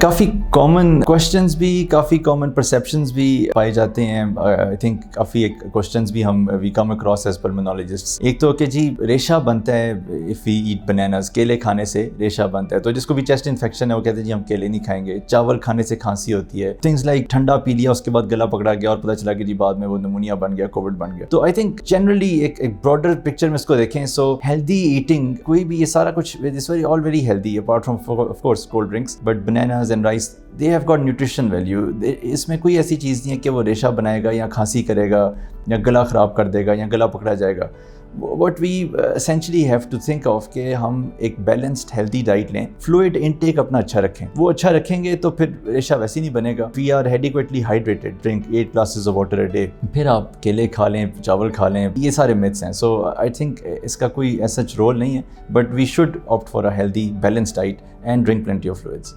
काफ़ी common questions भी, काफ़ी कॉमन परसेप्शंस भी पाए जाते हैं. आई थिंक काफ़ी एक क्वेश्चंस भी हम वी कम अक्रॉस एज पल्मोनोलॉजिस्ट्स. एक तो कि जी रेशा बनता है इफ़ वी ईट बनानास, केले खाने से रेशा बनता है. तो जिसको भी चेस्ट इन्फेक्शन है वो कहते हैं जी हम केले नहीं खाएंगे. चावल खाने से खांसी होती है. थिंग्स लाइक ठंडा पी लिया उसके बाद गला पकड़ा गया और पता चला कि जी बाद में वो निमोनिया बन गया, कोविड बन गया. तो आई थिंक जनरली एक ब्रॉडर पिक्चर में इसको देखें. सो हेल्दी ईटिंग, कोई भी ये सारा कुछ is all very healthy apart from of course cold drinks, but bananas and rice they have got nutrition value. इसमें कोई ऐसी चीज़ नहीं है कि वो रेशा बनाएगा या खांसी करेगा या गला ख़राब कर देगा या गला पकड़ा जाएगा. What we essentially have to think of कि हम एक बैलेंस्ड हेल्दी डाइट लें, फ्लूइड इनटेक अपना अच्छा रखें. वो अच्छा रखेंगे तो फिर रेशा वैसे नहीं बनेगा. We are adequately hydrated, drink 8 glasses of water a day. फिर आप केले खा लें, चावल खा लें, ये सारे मिथ्स हैं. So I think इसका कोई ऐसा रोल नहीं है, but we should opt for a healthy balanced diet and drink plenty of fluids.